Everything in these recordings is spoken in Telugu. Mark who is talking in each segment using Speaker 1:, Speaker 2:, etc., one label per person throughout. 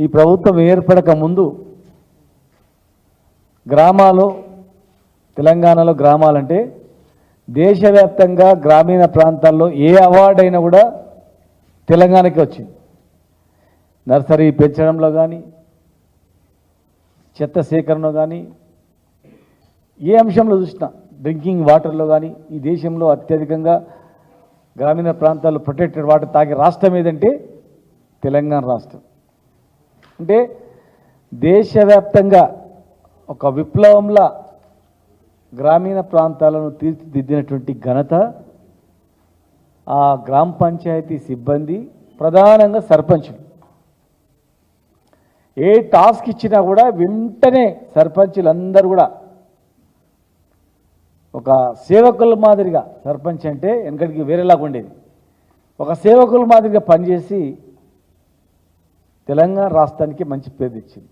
Speaker 1: ఈ ప్రభుత్వం ఏర్పడక ముందు గ్రామాలు తెలంగాణలో గ్రామాలంటే దేశవ్యాప్తంగా గ్రామీణ ప్రాంతాల్లో ఏ అవార్డు అయినా కూడా తెలంగాణకి వచ్చింది. నర్సరీ పెంచడంలో కానీ, చెత్త సేకరణలో కానీ, ఏ అంశంలో చూసినా, డ్రింకింగ్ వాటర్లో కానీ ఈ దేశంలో అత్యధికంగా గ్రామీణ ప్రాంతాల్లో ప్రొటెక్టెడ్ వాటర్ తాగే రాష్ట్రం ఏదంటే తెలంగాణ రాష్ట్రం. అంటే దేశవ్యాప్తంగా ఒక విప్లవంలా గ్రామీణ ప్రాంతాలను తీర్చిదిద్దినటువంటి ఘనత ఆ గ్రామ పంచాయతీ సిబ్బంది, ప్రధానంగా సర్పంచులు. ఏ టాస్క్ ఇచ్చినా కూడా వెంటనే సర్పంచులందరూ కూడా ఒక సేవకుల మాదిరిగా, సర్పంచ్ అంటే వెనకటికి వేరేలాగా ఉండేది, ఒక సేవకుల మాదిరిగా పనిచేసి తెలంగాణ రాష్ట్రానికి మంచి పేరు తెచ్చింది.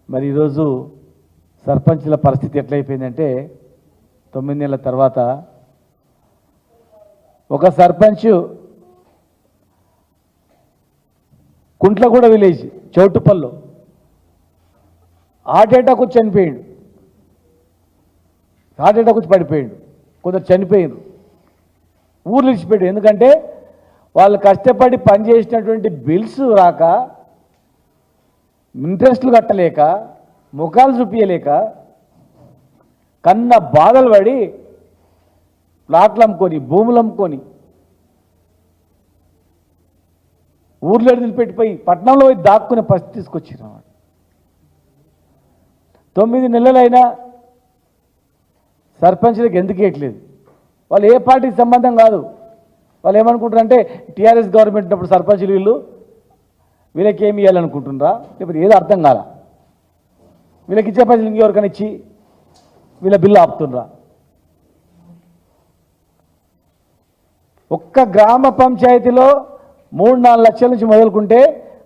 Speaker 1: మరి ఈరోజు సర్పంచ్ల పరిస్థితి ఎట్లయిపోయిందంటే 9 నెలల తర్వాత ఒక సర్పంచ్ కుంట్లగూడ విలేజ్ చౌటుపల్లో హార్ట్ అటాక్ వచ్చి చనిపోయాడు. హార్ట్ అటాక్ వచ్చి పడిపోయాడు. కొందరు చనిపోయారు, ఊర్లు విడిచిపోయాడు. ఎందుకంటే వాళ్ళు కష్టపడి పనిచేసినటువంటి బిల్స్ రాక, ఇంట్రెస్ట్లు కట్టలేక, ముఖాలు చూపించలేక, కన్న బాధలు పడి ప్లాట్లు అమ్ముకొని, భూములు అమ్ముకొని, ఊర్లో వదిలిపెట్టిపోయి పట్టణంలో పోయి దాక్కునే పరిస్థితి తీసుకొచ్చిన 9 నెలలైనా సర్పంచ్లకు ఎందుకు ఇవ్వట్లేదు? వాళ్ళు ఏ పార్టీకి సంబంధం కాదు. వాళ్ళు ఏమనుకుంటారంటే టీఆర్ఎస్ గవర్నమెంట్ ఉన్నప్పుడు సర్పంచులు వీళ్ళకి ఏమి ఇవ్వాలనుకుంటున్నారా, లేకపోతే ఏదో అర్థం కాలా, వీళ్ళకి ఇచ్చే పైసలు ఇంకెవరికైనా ఇచ్చి వీళ్ళ బిల్లు ఆపుతుండ్రా? ఒక్క గ్రామ పంచాయతీలో 3-4 లక్షల నుంచి మొదలుకుంటే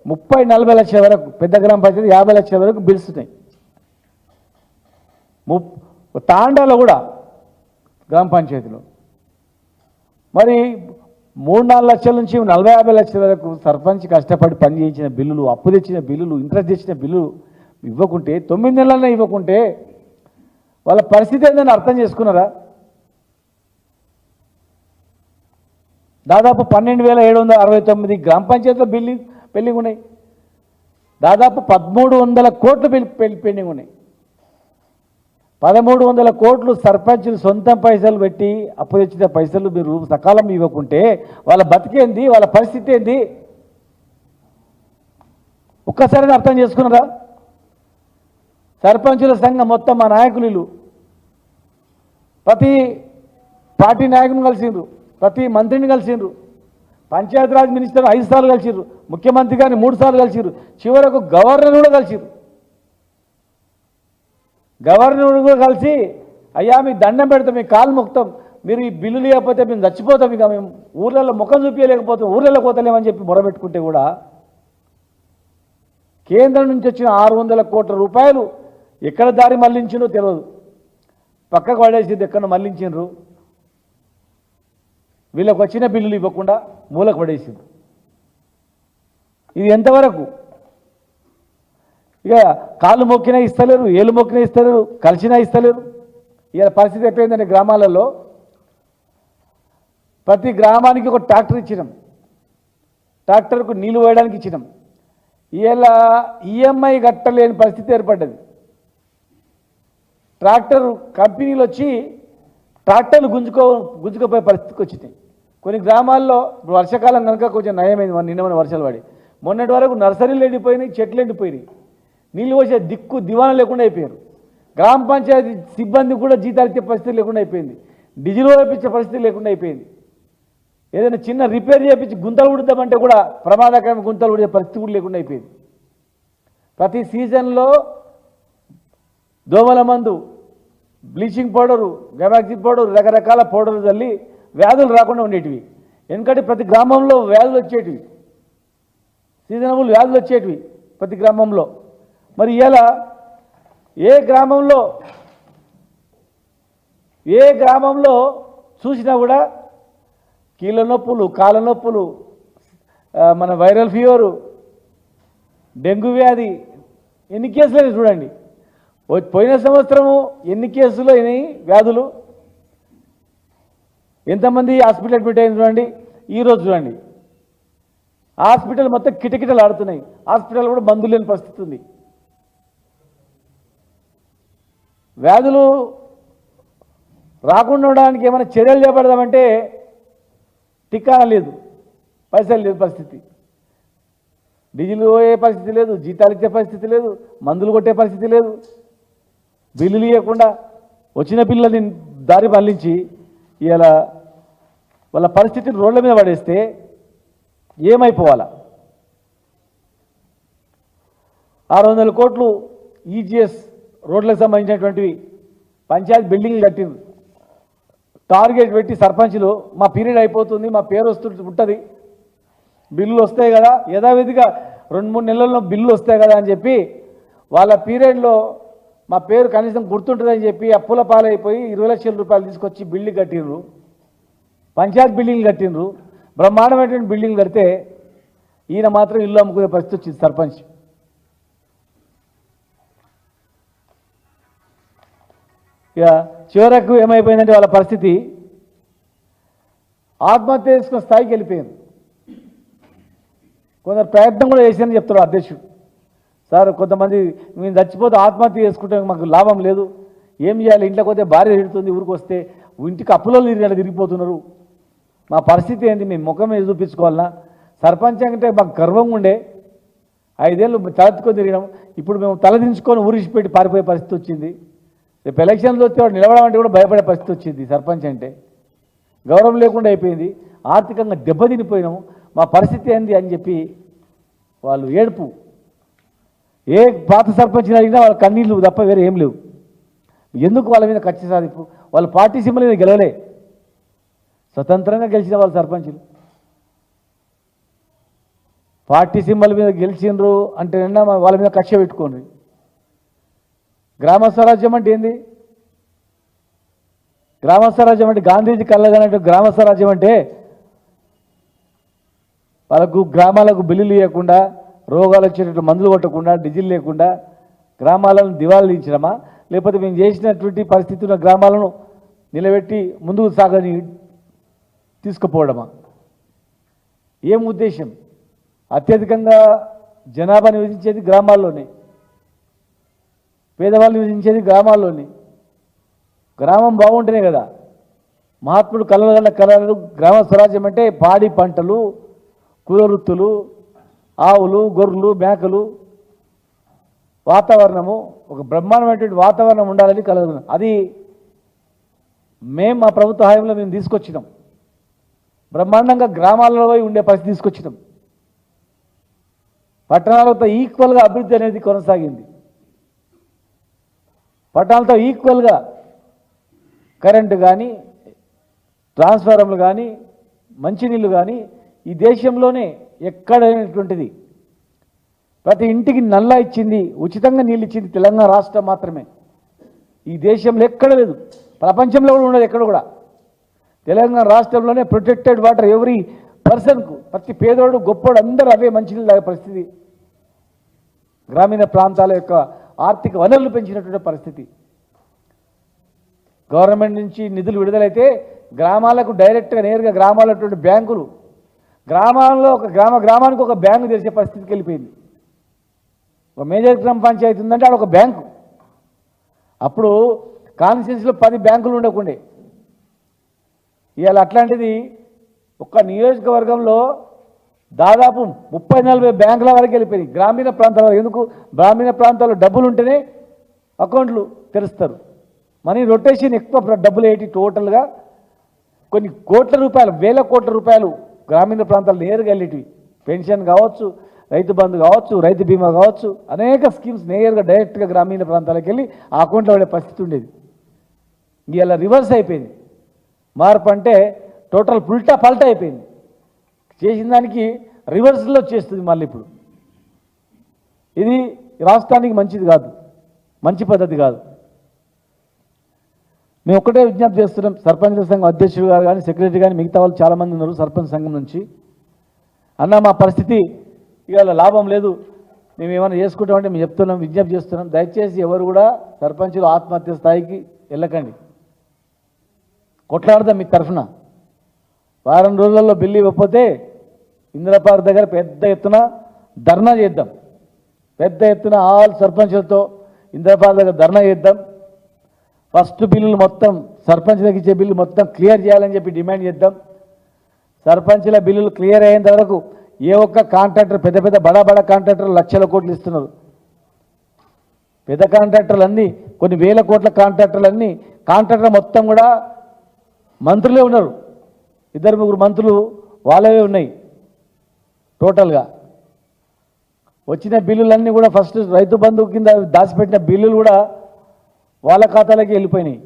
Speaker 1: 30-40 లక్షల వరకు, పెద్ద గ్రామ పంచాయతీ 50 లక్షల వరకు బిల్స్ ఉన్నాయి. తాండాలో కూడా గ్రామ పంచాయతీలో మరి 3-4 లక్షల నుంచి 40-50 లక్షల వరకు సర్పంచ్ కష్టపడి పని చేయించిన బిల్లులు, అప్పు తెచ్చిన బిల్లులు, ఇంట్రెస్ట్ తెచ్చిన బిల్లులు ఇవ్వకుంటే, 9 నెలలనే ఇవ్వకుంటే వాళ్ళ పరిస్థితి ఏందని అర్థం చేసుకున్నారా? దాదాపు 12,769 గ్రామ పంచాయతీలో పెండింగ్ ఉన్నాయి. దాదాపు 1,300 కోట్లు పెండింగ్ ఉన్నాయి. 1,300 కోట్లు సర్పంచులు సొంత పైసలు పెట్టి అప్పు తెచ్చిన పైసలు మీరు సకాలం ఇవ్వకుంటే వాళ్ళ బతికేంది, వాళ్ళ పరిస్థితి ఏంది? ఒక్కసారి అర్థం చేసుకున్నారా? సర్పంచుల సంఘం మొత్తం మా నాయకులు ప్రతి పార్టీ నాయకుని కలిసిండ్రు, ప్రతి మంత్రిని కలిసిండ్రు, పంచాయతీరాజ్ మినిస్టర్ 5 సార్లు కలిసిర్రు, ముఖ్యమంత్రి గారిని 3 సార్లు కలిసిర్రు, చివరకు గవర్నర్ కూడా కలిసిర్రు. గవర్నర్ కూడా కలిసి, అయ్యా మీకు దండం పెడతాం, మీకు కాలు మొక్తాం, మీరు ఈ బిల్లు లేకపోతే మేము చచ్చిపోతాం, ఇక మేము ఊర్లలో ముఖం చూపించలేకపోతాం, ఊర్లలో పోతలేమని చెప్పి మొరబెట్టుకుంటే కూడా కేంద్రం నుంచి వచ్చిన 600 కోట్ల రూపాయలు ఎక్కడ దారి మళ్లించిందో తెలియదు. పక్కకు పడేసింది, ఎక్కడ మళ్లించిండ్రు. వీళ్ళకి వచ్చిన బిల్లులు ఇవ్వకుండా మూలకు పడేసిండ్రు. ఇది ఎంతవరకు? ఇక కాళ్ళు మొక్కినా ఇస్తలేరు, ఏళ్ళు మొక్కినా ఇస్తలేరు, కలిసినా ఇస్తలేరు. ఇక పరిస్థితి ఎట్లయిందంటే గ్రామాలలో ప్రతి గ్రామానికి ఒక ట్రాక్టర్ ఇచ్చినాం, ట్రాక్టర్కు నీళ్లు పోయడానికి ఇచ్చినాం. ఇలా ఈఎంఐ కట్టలేని పరిస్థితి ఏర్పడ్డది. ట్రాక్టర్ కంపెనీలు వచ్చి ట్రాక్టర్లు గుంజుకుపోయే పరిస్థితికి వచ్చినాయి. కొన్ని గ్రామాల్లో వర్షాకాలం కనుక కొంచెం నయమైంది, నిన్న వర్షాలు పడి మొన్నటి వరకు నర్సరీలు ఎండిపోయినాయి, చెట్లు ఎండిపోయినాయి, నీళ్ళు పోసే దిక్కు దివాణం లేకుండా అయిపోయారు. గ్రామ పంచాయతీ సిబ్బంది కూడా జీతాలు ఇచ్చే పరిస్థితి లేకుండా అయిపోయింది, డీజిల్ వేపించే పరిస్థితి లేకుండా అయిపోయింది. ఏదైనా చిన్న రిపేర్ చేయించి గుంతలు ఉడతామంటే కూడా ప్రమాదకరమైన గుంతలు ఉడిచే పరిస్థితి కూడా లేకుండా అయిపోయింది. ప్రతి సీజన్లో దోమల మందు, బ్లీచింగ్ పౌడరు, గమాక్సిన్ పౌడరు, రకరకాల పౌడర్లు చల్లి వ్యాధులు రాకుండా ఉండేటివి. ఎందుకంటే ప్రతి గ్రామంలో వ్యాధులు వచ్చేటివి, సీజనబుల్ వ్యాధులు వచ్చేటివి ప్రతి గ్రామంలో. మరి ఇలా ఏ గ్రామంలో చూసినా కూడా కీళ్ళ నొప్పులు, కాళ్ళ నొప్పులు, మన వైరల్ ఫీవరు, డెంగ్యూ వ్యాధి, ఎన్ని కేసులు చూడండి. పోయిన సంవత్సరము ఎన్ని కేసులు అయినాయి వ్యాధులు, ఎంతమంది హాస్పిటల్ అడ్మిట్ అయింది చూడండి. ఈరోజు చూడండి హాస్పిటల్ మొత్తం కిటకిటలు ఆడుతున్నాయి. హాస్పిటల్ కూడా మందులు లేని పరిస్థితి ఉంది. వ్యాధులు రాకుండా ఉండడానికి ఏమైనా చర్యలు చేపడదామంటే టిక్కానా లేదు, పైసలు లేదు పరిస్థితి. డీజిల్ పోయే పరిస్థితి లేదు, జీతాలు ఇచ్చే పరిస్థితి లేదు, మందులు కొట్టే పరిస్థితి లేదు. బిల్లులు ఇవ్వకుండా వచ్చిన పిల్లల్ని దారి మళ్లించి ఇలా వాళ్ళ పరిస్థితిని రోడ్ల మీద పడేస్తే ఏమైపోవాలా? 600 కోట్లు ఈజీఎస్ రోడ్లకు సంబంధించినటువంటివి పంచాయతీ బిల్డింగ్లు కట్టింది. టార్గెట్ పెట్టి సర్పంచ్లు మా పీరియడ్ అయిపోతుంది, మా పేరు ఉంటుంది, బిల్లులు వస్తాయి కదా, యథావిధిగా 2-3 నెలల్లో బిల్లులు వస్తాయి కదా అని చెప్పి వాళ్ళ పీరియడ్లో మా పేరు కనీసం గుర్తుంటుందని చెప్పి అప్పుల పాలైపోయి 20 లక్షల రూపాయలు తీసుకొచ్చి బిల్డింగ్ కట్టిండ్రు, పంచాయతీ బిల్డింగ్లు కట్టిండ్రు. బ్రహ్మాండమైనటువంటి బిల్డింగ్ కడితే ఈయన మాత్రం ఇల్లు అమ్ముకునే పరిస్థితి వచ్చింది సర్పంచ్. ఇక చివరకు ఏమైపోయిందంటే వాళ్ళ పరిస్థితి ఆత్మహత్య చేసుకున్న స్థాయికి వెళ్ళిపోయింది. కొందరు ప్రయత్నం కూడా చేశారని చెప్తారు అధ్యక్షుడు. సార్ కొంతమంది మేము చచ్చిపోతే ఆత్మహత్య చేసుకుంటే మాకు లాభం లేదు, ఏం చేయాలి, ఇంట్లోకి పోతే భార్య తిడుతుంది, ఊరికి వస్తే ఇంటికి అప్పులో తిరిగిపోతున్నారు, మా పరిస్థితి ఏంటి, మేము ముఖం మీద చూపించుకోవాలన్నా? సర్పంచ్ అంటే మాకు గర్వంగా ఉండే, 5 ఏళ్ళు తలెత్తుకొని తిరిగినాం, ఇప్పుడు మేము తలదించుకొని ఊరిసిపెట్టి పారిపోయే పరిస్థితి వచ్చింది. రేపు ఎలక్షన్లు వస్తే వాడు నిలవడం అంటే కూడా భయపడే పరిస్థితి వచ్చింది. సర్పంచ్ అంటే గౌరవం లేకుండా అయిపోయింది, ఆర్థికంగా దెబ్బతినిపోయినాము, మా పరిస్థితి ఏంది అని చెప్పి వాళ్ళు ఏడుపు. ఏ పాత సర్పంచ్ని అడిగినా వాళ్ళ కన్నీళ్ళు తప్ప వేరే ఏం లేవు. ఎందుకు వాళ్ళ మీద కక్ష సాధింపు? వాళ్ళు పార్టీ సింబల్ మీద గెలవలే, స్వతంత్రంగా గెలిచిన వాళ్ళు సర్పంచులు. పార్టీ సింబల్ మీద గెలిచిండ్రు అంటే వాళ్ళ మీద కక్ష పెట్టుకోండి. గ్రామ స్వరాజ్యం అంటే ఏంది? గ్రామ స్వరాజ్యం అంటే గాంధీజీ కళ్ళగానంటే గ్రామ స్వరాజ్యం అంటే వాళ్ళకు గ్రామాలకు బిల్లులు ఇవ్వకుండా, రోగాలు వచ్చేటట్టు మందులు కొట్టకుండా, డీజిల్ లేకుండా గ్రామాలను దివాళీ తీయించడమా? లేకపోతే మేము చేసినటువంటి పరిస్థితి ఉన్న గ్రామాలను నిలబెట్టి ముందుకు సాగని తీసుకుపోవడమా? ఏం ఉద్దేశం? అత్యధికంగా జనాభా నివసించేది గ్రామాల్లోనే, పేదవాళ్ళు నివసించేది గ్రామాల్లోనే. గ్రామం బాగుంటేనే కదా మహాత్ముడు కలలు. గ్రామ స్వరాజ్యం అంటే పాడి పంటలు, కులవృత్తులు, ఆవులు, గొర్రెలు, మేకలు, వాతావరణము, ఒక బ్రహ్మాండమైనటువంటి వాతావరణం ఉండాలని కలగదు. అది మా ప్రభుత్వ హయాంలో మేము తీసుకొచ్చినాం. బ్రహ్మాండంగా గ్రామాలలో ఉండే పరిస్థితి తీసుకొచ్చినాం. పట్టణాలతో ఈక్వల్గా అభివృద్ధి అనేది కొనసాగింది. పట్టణాలతో ఈక్వల్గా కరెంటు కానీ, ట్రాన్స్ఫార్మర్లు కానీ, మంచినీళ్ళు కానీ ఈ దేశంలోనే ఎక్కడైనటువంటిది. ప్రతి ఇంటికి నల్లా ఇచ్చింది, ఉచితంగా నీళ్ళు ఇచ్చింది తెలంగాణ రాష్ట్రం మాత్రమే. ఈ దేశంలో ఎక్కడ లేదు, ప్రపంచంలో కూడా ఉండదు ఎక్కడ కూడా. తెలంగాణ రాష్ట్రంలోనే ప్రొటెక్టెడ్ వాటర్ ఎవ్రీ పర్సన్కు, ప్రతి పేదోడు గొప్పోడు అందరూ అవే మంచినీళ్ళు తాగే పరిస్థితి. గ్రామీణ ప్రాంతాల యొక్క ఆర్థిక వనరులు పెంచినటువంటి పరిస్థితి. గవర్నమెంట్ నుంచి నిధులు విడుదలైతే గ్రామాలకు డైరెక్ట్గా నేరుగా గ్రామాలటువంటి బ్యాంకులు, గ్రామాల్లో ఒక గ్రామానికి ఒక బ్యాంకు తెరిచే పరిస్థితికి వెళ్ళిపోయింది. ఒక మేజర్ గ్రామ పంచాయతీ ఉందంటే ఆడ ఒక బ్యాంకు. అప్పుడు కాన్స్టిట్యున్సీలో 10 బ్యాంకులు ఉండకుండే. ఇవాళ అట్లాంటిది ఒక్క నియోజకవర్గంలో దాదాపు 30-40 బ్యాంకుల వరకు వెళ్ళిపోయినాయి గ్రామీణ ప్రాంతాల. ఎందుకు? గ్రామీణ ప్రాంతాల్లో డబ్బులు ఉంటేనే అకౌంట్లు తెరుస్తారు. మనీ రొటేషన్ ఎక్కువ, డబ్బులు ఏంటి టోటల్గా కొన్ని కోట్ల రూపాయలు, వేల కోట్ల రూపాయలు గ్రామీణ ప్రాంతాలు నేరుగా వెళ్ళేటివి. పెన్షన్ కావచ్చు, రైతు బంధు కావచ్చు, రైతు బీమా కావచ్చు, అనేక స్కీమ్స్ నేరుగా డైరెక్ట్గా గ్రామీణ ప్రాంతాలకు వెళ్ళి ఆ అకౌంట్లో పడే పరిస్థితి ఉండేది. ఇలా రివర్స్ అయిపోయింది. మార్పు అంటే టోటల్ పల్టా అయిపోయింది. చేసిన దానికి రివర్స్లో చేస్తుంది మళ్ళీ ఇప్పుడు. ఇది రాష్ట్రానికి మంచిది కాదు, మంచి పద్ధతి కాదు. మేము ఒక్కటే విజ్ఞప్తి చేస్తున్నాం, సర్పంచ్ సంఘం అధ్యక్షుడు గారు కానీ, సెక్రటరీ కానీ, మిగతా వాళ్ళు చాలామంది ఉన్నారు సర్పంచ్ సంఘం నుంచి. అన్న మా పరిస్థితి ఇవాళ లాభం లేదు, మేము ఏమైనా చేసుకుంటామంటే మేము చెప్తున్నాం, విజ్ఞప్తి చేస్తున్నాం, దయచేసి ఎవరు కూడా సర్పంచులు ఆత్మహత్య స్థాయికి వెళ్ళకండి. కొట్లాడదాం మీ తరఫున. వారం రోజుల్లో బిల్లు ఇవ్వకపోతే ఇంద్రపార్క్ దగ్గర పెద్ద ఎత్తున ధర్నా చేద్దాం. పెద్ద ఎత్తున ఆల్ సర్పంచులతో ఇంద్రపార్క్ దగ్గర ధర్నా చేద్దాం. ఫస్ట్ బిల్లులు మొత్తం సర్పంచ్లకు ఇచ్చే బిల్లు మొత్తం క్లియర్ చేయాలని చెప్పి డిమాండ్ చేద్దాం. సర్పంచ్ల బిల్లులు క్లియర్ అయ్యేంత వరకు ఏ ఒక్క కాంట్రాక్టర్, పెద్ద పెద్ద బడా కాంట్రాక్టర్లు లక్షల కోట్లు ఇస్తున్నారు. పెద్ద కాంట్రాక్టర్లు అన్నీ, కొన్ని వేల కోట్ల కాంట్రాక్టర్లు అన్నీ, కాంట్రాక్టర్ మొత్తం కూడా మంత్రులే ఉన్నారు. 2-3 మంత్రులు వాళ్ళవే ఉన్నాయి. టోటల్గా వచ్చిన బిల్లులన్నీ కూడా ఫస్ట్ రైతు బంధు కింద దాచిపెట్టిన బిల్లులు కూడా వాళ్ళ ఖాతాలకి వెళ్ళిపోయినాయి.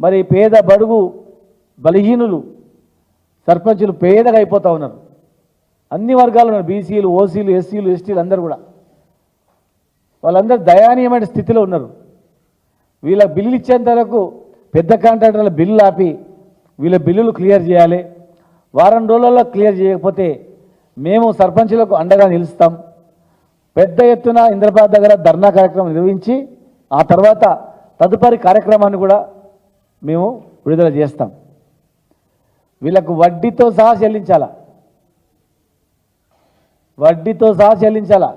Speaker 1: మరి పేద బడుగు బలహీనులు సర్పంచులు పేదగా అయిపోతూ ఉన్నారు. అన్ని వర్గాలు ఉన్నారు, బీసీలు, ఓసీలు, ఎస్సీలు, ఎస్టీలు అందరూ కూడా. వాళ్ళందరూ దయానీయమైన స్థితిలో ఉన్నారు. వీళ్ళ బిల్లు ఇచ్చేంత వరకు పెద్ద కాంట్రాక్టర్ల బిల్లు ఆపి వీళ్ళ బిల్లులు క్లియర్ చేయాలి. వారం రోజులలో క్లియర్ చేయకపోతే మేము సర్పంచులకు అండగా నిలుస్తాం. పెద్ద ఎత్తున ఇంద్రపార్క్ దగ్గర ధర్నా కార్యక్రమం నిర్వహించి ఆ తర్వాత తదుపరి కార్యక్రమాన్ని కూడా మేము విడుదల చేస్తాం. వీళ్ళకు వడ్డీతో సహా చెల్లించాలా, వడ్డీతో సహా చెల్లించాలా.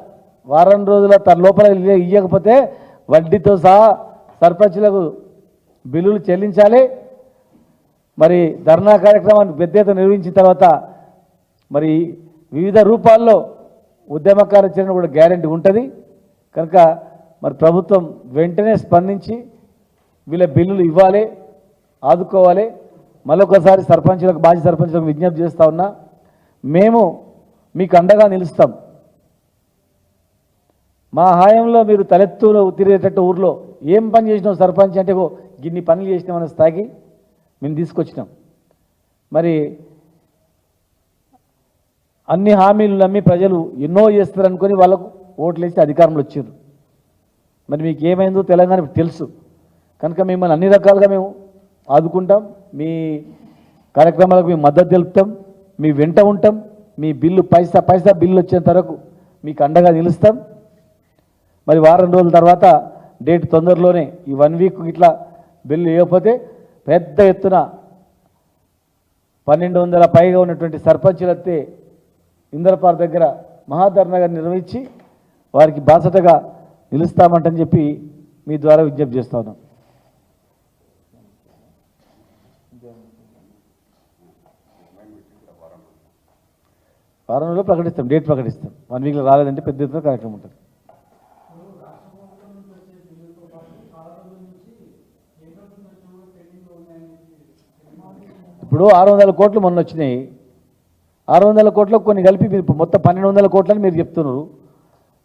Speaker 1: వారం రోజుల లోపల ఇవ్వకపోతే వడ్డీతో సహా సర్పంచులకు బిల్లులు చెల్లించాలి. మరి ధర్నా కార్యక్రమాన్ని పెద్ద ఎత్తున నిర్వహించిన తర్వాత మరి వివిధ రూపాల్లో ఉద్యమ కార్యాచరణ కూడా గ్యారెంటీ ఉంటుంది. కనుక మరి ప్రభుత్వం వెంటనే స్పందించి వీళ్ళ బిల్లులు ఇవ్వాలి, ఆదుకోవాలి. మరొకసారి సర్పంచులకు, మాజీ సర్పంచులకు విజ్ఞప్తి చేస్తూ ఉన్నా, మేము మీకు అండగా నిలుస్తాం. మా హాయంలో మీరు తలెత్తులో తిరిగేటట్టు ఊర్లో ఏం పని చేసినాం సర్పంచ్ అంటే గిన్ని పనులు చేసినామనే స్థాయికి మేము తీసుకొచ్చినాం. మరి అన్ని హామీలు నమ్మి ప్రజలు ఎన్నో చేస్తారనుకొని వాళ్ళకు ఓట్లు వేసి అధికారంలో వచ్చారు. మరి మీకు ఏమైందో తెలంగాణ తెలుసు. కనుక మిమ్మల్ని అన్ని రకాలుగా మేము ఆదుకుంటాం. మీ కార్యక్రమాలకు మేము మద్దతు తెలుపుతాం, మీ వెంట ఉంటాం. మీ బిల్లు పైసా బిల్లు వచ్చేంత వరకు మీకు అండగా నిలుస్తాం. మరి వారం రోజుల తర్వాత డేట్ తొందరలోనే, ఈ 1 వీక్ ఇట్లా బిల్లు ఇవ్వకపోతే పెద్ద ఎత్తున 1200 పైగా ఉన్నటువంటి సర్పంచులైతే ఇంద్రపార్క్ దగ్గర మహాధర్నాగా నిర్వహించి వారికి బాసటగా నిలుస్తామంటని చెప్పి మీ ద్వారా విజ్ఞప్తి చేస్తా ఉన్నాం. వారం రోజుల్లో ప్రకటిస్తాం, డేట్ ప్రకటిస్తాం. 1 వీక్లో రాలేదంటే పెద్ద ఎత్తున కార్యక్రమం ఉంటుంది. ఇప్పుడు 600 కోట్లు మొన్న వచ్చినాయి. 600 కోట్లకు కొన్ని కలిపి మీరు మొత్తం 1200 కోట్లని మీరు చెప్తున్నారు.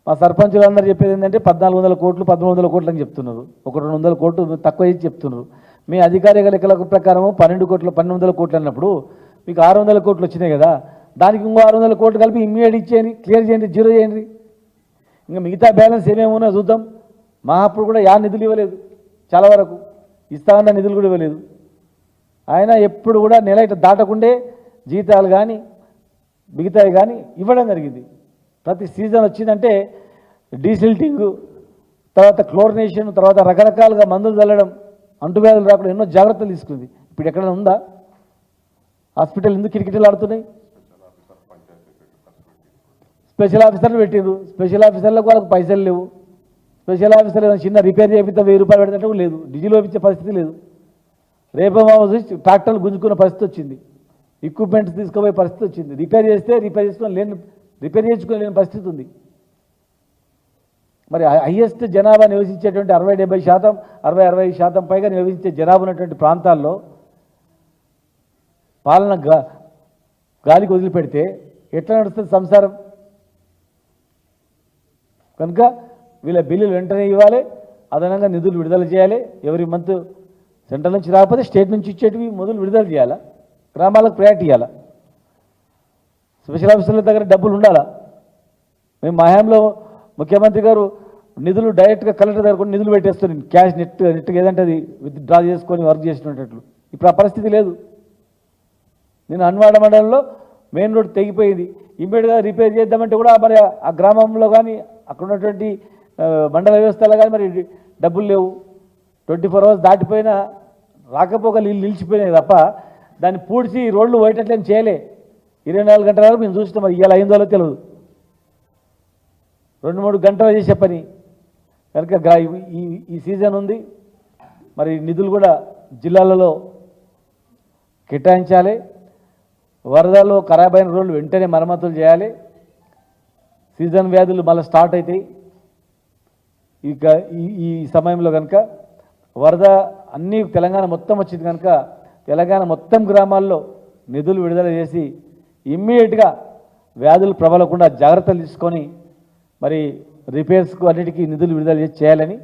Speaker 1: మా సర్పంచులు అందరూ చెప్పేది ఏంటంటే 1400 కోట్లు 1300 కోట్లు అని చెప్తున్నారు. ఒక 200 కోట్లు తక్కువ చేసి చెప్తున్నారు. మీ అధికారిక లెక్కల ప్రకారం 1200 కోట్లు అన్నప్పుడు మీకు 600 కోట్లు వచ్చినాయి కదా, దానికి ఇంకో 600 కోట్లు కలిపి ఇమ్మీడియట్ ఇచ్చేయండి, క్లియర్ చేయండి, జీరో చేయండి. ఇంకా మిగతా బ్యాలెన్స్ ఏమేమో చూద్దాం. మా అప్పుడు కూడా నిధులు ఇవ్వలేదు, చాలా వరకు ఇస్తామన్న నిధులు కూడా ఇవ్వలేదు. ఆయన ఎప్పుడు కూడా నెల ఇట్లా దాటకుండే జీతాలు కానీ మిగతాయి కానీ ఇవ్వడం జరిగింది. ప్రతి సీజన్ వచ్చిందంటే డీసిల్టింగ్, తర్వాత క్లోరినేషన్, తర్వాత రకరకాలుగా మందులు చల్లడం, అంటువ్యాధులు రాకుండా ఎన్నో జాగ్రత్తలు తీసుకుంది. ఇప్పుడు ఎక్కడైనా ఉందా? హాస్పిటల్ ఎందుకు కిటకిటలు ఆడుతున్నాయి? స్పెషల్ ఆఫీసర్లు పెట్టిండ్రు. స్పెషల్ ఆఫీసర్లకు వాళ్ళకి పైసలు లేవు. స్పెషల్ ఆఫీసర్లు చిన్న రిపేర్ చేపిస్తే 1000 రూపాయలు పెడితే లేదు, డీజిల్ వేయించే పరిస్థితి లేదు. రేపో ట్రాక్టర్లు గుంజుకున్న పరిస్థితి వచ్చింది, ఎక్విప్మెంట్స్ తీసుకుపోయే పరిస్థితి వచ్చింది. రిపేర్ చేయించుకోలేని పరిస్థితి ఉంది. మరి హైయెస్ట్ జనాభా నివసించేటువంటి 60-70%, 60-65% పైగా నివసించే జనాభా ఉన్నటువంటి ప్రాంతాల్లో పాలన గాలికి వదిలిపెడితే ఎట్లా నడుస్తుంది సంసారం? కనుక వీళ్ళ బిల్లులు వెంటనే ఇవ్వాలి, అదనంగా నిధులు విడుదల చేయాలి. ఎవరి మంత్ సెంట్రల్ నుంచి రాకపోతే స్టేట్ నుంచి ఇచ్చేటివి మొదలు విడుదల చేయాలా, గ్రామాలకు ప్రయారిటీ ఇవ్వాలా, స్పెషల్ ఆఫీసర్ల దగ్గర డబ్బులు ఉండాలా. మేము మా హయాంలో ముఖ్యమంత్రి గారు నిధులు డైరెక్ట్గా కలెక్టర్ దగ్గర కూడా నిధులు పెట్టేస్తున్నాను, క్యాష్ నెట్గా ఏదంటే అది విత్డ్రా చేసుకొని వర్క్ చేసినట్లు. ఇప్పుడు ఆ పరిస్థితి లేదు. నేను అన్వాడ మండలంలో మెయిన్ రోడ్ తెగిపోయింది. ఇమ్మీడియట్గా రిపేర్ చేద్దామంటే కూడా మరి ఆ గ్రామంలో కానీ అక్కడ ఉన్నటువంటి మండల వ్యవస్థలో కానీ మరి డబ్బులు లేవు. 24 అవర్స్ దాటిపోయినా రాకపోక నీళ్ళు నిలిచిపోయినాయి తప్ప దాన్ని పూడ్చి రోడ్లు పోయేటట్లేం చేయలే. 24 గంటల వరకు మేము చూస్తాం. మరి ఇలా అయిందో తెలియదు. 2-3 గంటలు చేసే పని కనుక ఈ సీజన్ ఉంది. మరి నిధులు కూడా జిల్లాలలో కేటాయించాలి. వరదలో ఖరాబ్ అయిన రోడ్లు వెంటనే మరమ్మతులు చేయాలి. సీజన్ వ్యాధులు మళ్ళీ స్టార్ట్ అవుతాయి ఇక ఈ సమయంలో. కనుక వరద అన్నీ తెలంగాణ మొత్తం వచ్చింది కనుక తెలంగాణ మొత్తం గ్రామాల్లో నిధులు విడుదల చేసి ఇమ్మీడియట్గా వ్యాధులు ప్రబలకుండా జాగ్రత్తలు తీసుకొని మరి రిపేర్స్కు అన్నిటికీ నిధులు విడుదల చేయాలని,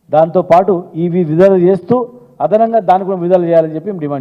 Speaker 1: దాంతోపాటు ఇవి విడుదల చేస్తూ అదనంగా దాన్ని కూడా విడుదల చేయాలని చెప్పి డిమాండ్